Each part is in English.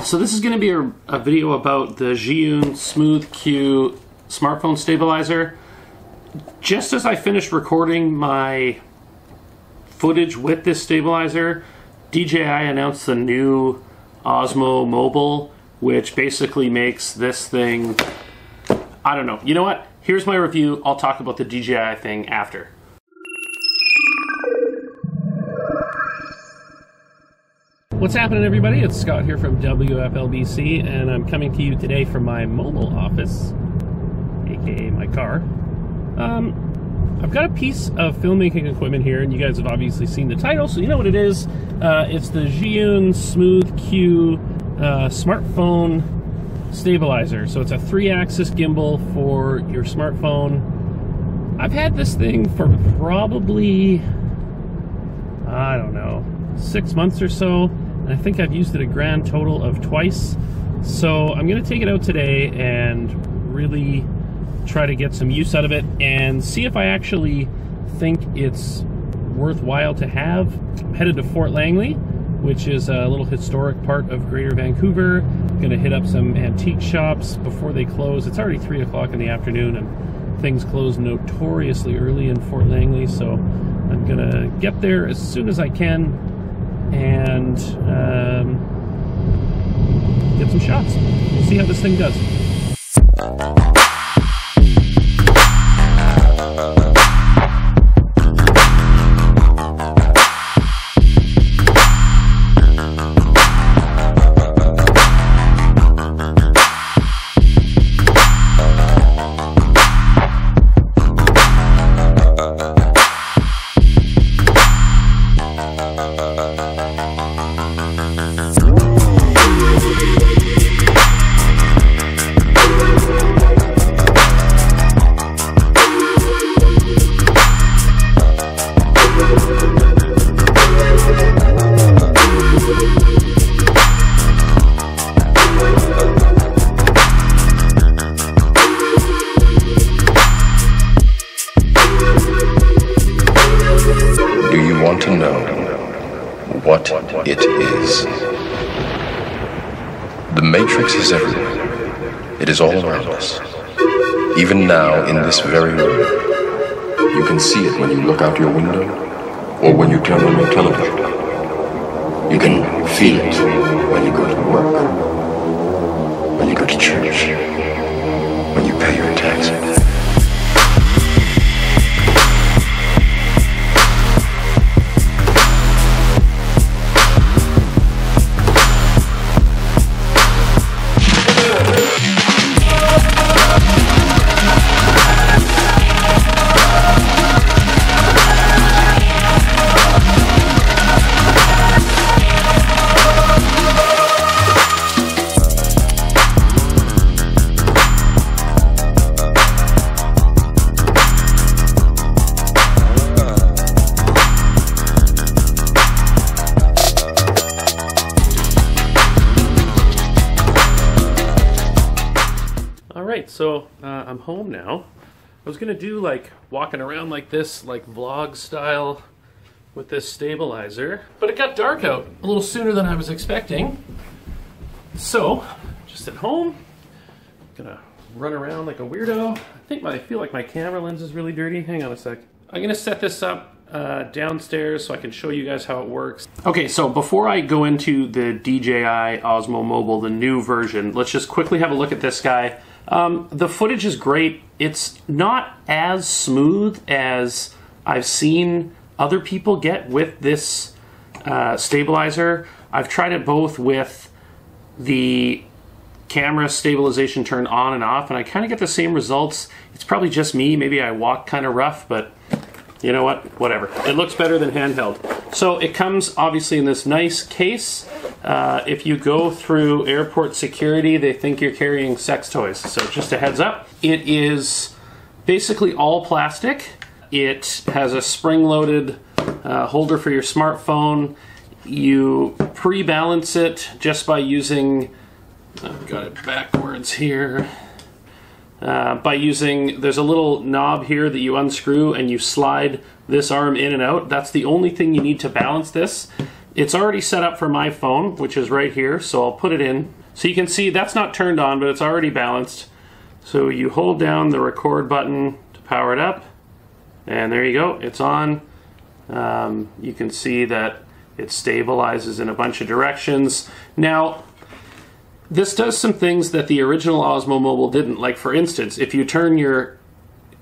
So this is going to be a video about the Zhiyun Smooth Q smartphone stabilizer. Just as I finished recording my footage with this stabilizer, DJI announced the new Osmo Mobile, which basically makes this thing, I don't know. You know what? Here's my review. I'll talk about the DJI thing after. What's happening, everybody? It's Scott here from WFLBC, and I'm coming to you today from my mobile office, aka my car. I've got a piece of filmmaking equipment here, and you guys have obviously seen the title, so you know what it is. It's the Zhiyun Smooth Q smartphone stabilizer. So it's a 3-axis gimbal for your smartphone. I've had this thing for probably, I don't know, 6 months or so. And I think I've used it a grand total of twice. So I'm going to take it out today and really try to get some use out of it and see if I actually think it's worthwhile to have. I'm headed to Fort Langley, which is a little historic part of Greater Vancouver. I'm going to hit up some antique shops before they close. It's already 3 o'clock in the afternoon and things close notoriously early in Fort Langley, so I'm going to get there as soon as I can and get some shots. We'll see how this thing does. Want to know what it is? The Matrix is everywhere. It is all around us. Even now, in this very room. You can see it when you look out your window or when you turn on your television. You can feel it when you go to work, when you go to church, when you pay your taxes. Alright, so I'm home now. I was gonna do like walking around like this, like vlog style with this stabilizer, but it got dark out a little sooner than I was expecting. So, just at home, gonna run around like a weirdo. I feel like my camera lens is really dirty. Hang on a sec. I'm gonna set this up downstairs so I can show you guys how it works. Okay, so before I go into the DJI Osmo Mobile, the new version, let's just quickly have a look at this guy. The footage is great. It's not as smooth as I've seen other people get with this stabilizer. I've tried it both with the camera stabilization turned on and off, and I kind of get the same results. It's probably just me. Maybe I walk kind of rough, but you know what? Whatever. It looks better than handheld. So it comes obviously in this nice case. If you go through airport security, they think you're carrying sex toys. So just a heads up. It is basically all plastic. It has a spring-loaded holder for your smartphone. You pre-balance it just by using, I've got it backwards here, by using, there's a little knob here that you unscrew and you slide this arm in and out. That's the only thing you need to balance this. It's already set up for my phone, which is right here, so I'll put it in So you can see that's not turned on, but it's already balanced. So you hold down the record button to power it up, and there you go, it's on. You can see that it stabilizes in a bunch of directions. Now, this does some things that the original Osmo Mobile didn't. Like, for instance, if you turn your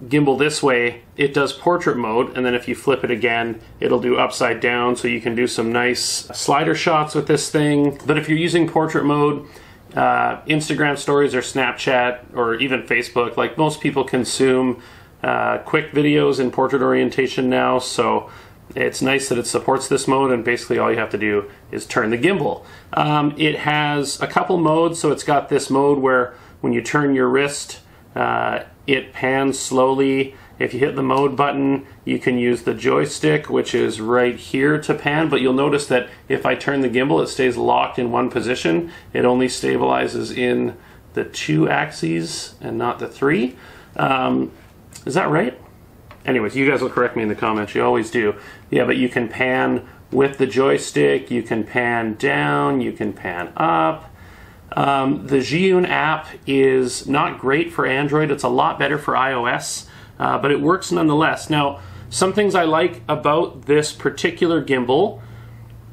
gimbal this way, it does portrait mode, and then if you flip it again, it'll do upside down, so you can do some nice slider shots with this thing. But if you're using portrait mode, Instagram stories or Snapchat or even Facebook, like, most people consume quick videos in portrait orientation now, so it's nice that it supports this mode, and basically all you have to do is turn the gimbal. It has a couple modes, so it's got this mode where when you turn your wrist, it pans slowly. If you hit the mode button, you can use the joystick, which is right here, to pan, but you'll notice that if I turn the gimbal, it stays locked in one position. It only stabilizes in the 2 axes and not the 3. Is that right? Anyways, you guys will correct me in the comments, you always do. Yeah, but you can pan with the joystick, you can pan down, you can pan up. The Zhiyun app is not great for Android, it's a lot better for iOS, but it works nonetheless. Now, some things I like about this particular gimbal: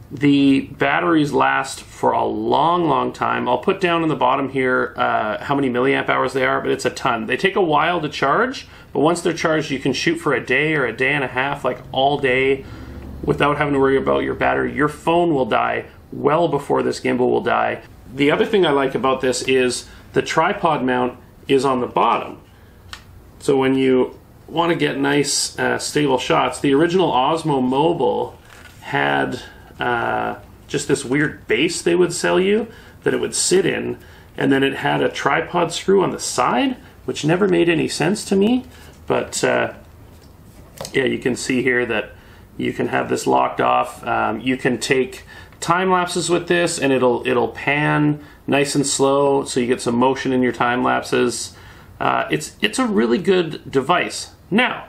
the batteries last for a long time. I'll put down on the bottom here how many milliamp hours they are, but it's a ton. They take a while to charge, but once they're charged, you can shoot for a day or a day and a half, like all day, without having to worry about your battery. Your phone will die well before this gimbal will die. The other thing I like about this is the tripod mount is on the bottom. So when you want to get nice, stable shots, the original Osmo Mobile had just this weird base they would sell you that it would sit in, and then it had a tripod screw on the side, which never made any sense to me. But yeah, you can see here that you can have this locked off. You can take time lapses with this, and it'll pan nice and slow, so you get some motion in your time lapses. It's a really good device. Now,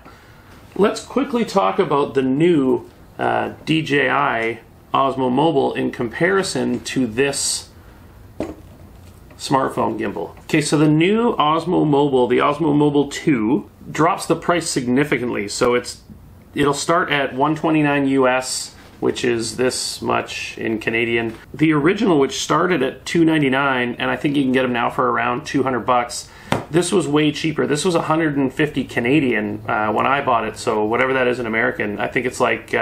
let's quickly talk about the new DJI Osmo Mobile in comparison to this smartphone gimbal. Okay, so the new Osmo Mobile, the Osmo Mobile 2, drops the price significantly. So it'll start at $129 US, which is this much in Canadian. The original, which started at $299, and I think you can get them now for around 200 bucks. This was way cheaper. This was 150 Canadian when I bought it, so whatever that is in American, I think it's like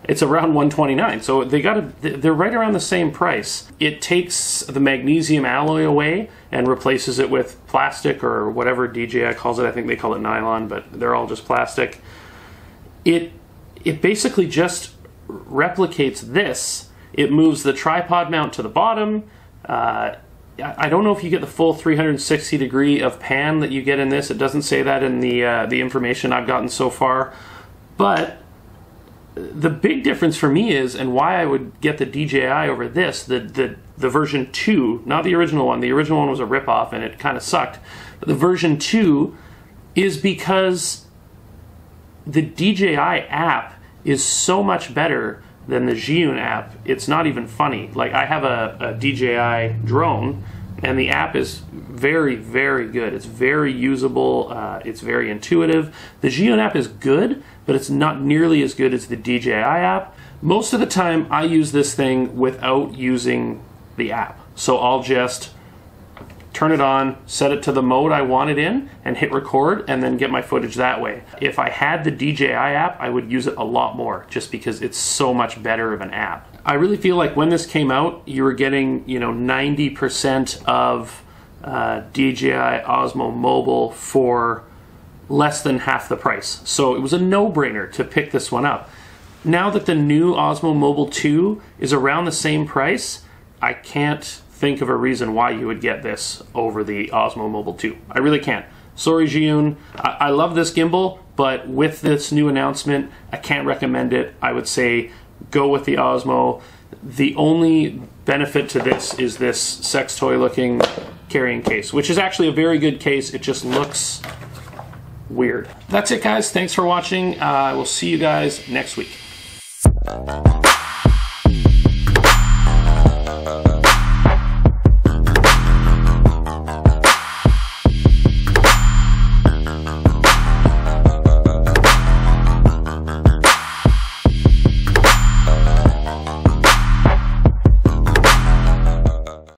it's around 129. So they're right around the same price. It takes the magnesium alloy away and replaces it with plastic, or whatever DJI calls it. I think they call it nylon, but they're all just plastic. It basically just replicates this. It moves the tripod mount to the bottom. I don't know if you get the full 360 degree of pan that you get in this. It doesn't say that in the information I've gotten so far. But the big difference for me is, and why I would get the DJI over this, the version 2, not the original one. The original one was a ripoff and it kind of sucked. But the version 2 is because the DJI app is so much better than the Zhiyun app. It's not even funny. Like, I have a DJI drone, and the app is very, very good. It's very usable. It's very intuitive. The Zhiyun app is good, but it's not nearly as good as the DJI app. Most of the time, I use this thing without using the app. So I'll just turn it on, set it to the mode I want it in, and hit record, and then get my footage that way. If I had the DJI app, I would use it a lot more, just because it's so much better of an app. I really feel like when this came out, you were getting, 90% of DJI Osmo Mobile for less than half the price. So it was a no-brainer to pick this one up. Now that the new Osmo Mobile 2 is around the same price, I can't think of a reason why you would get this over the Osmo Mobile 2. I really can't. Sorry, Zhiyun. I love this gimbal, but with this new announcement, I can't recommend it. I would say go with the Osmo. The only benefit to this is this sex toy looking carrying case, which is actually a very good case. It just looks weird. That's it, guys. Thanks for watching. We'll see you guys next week.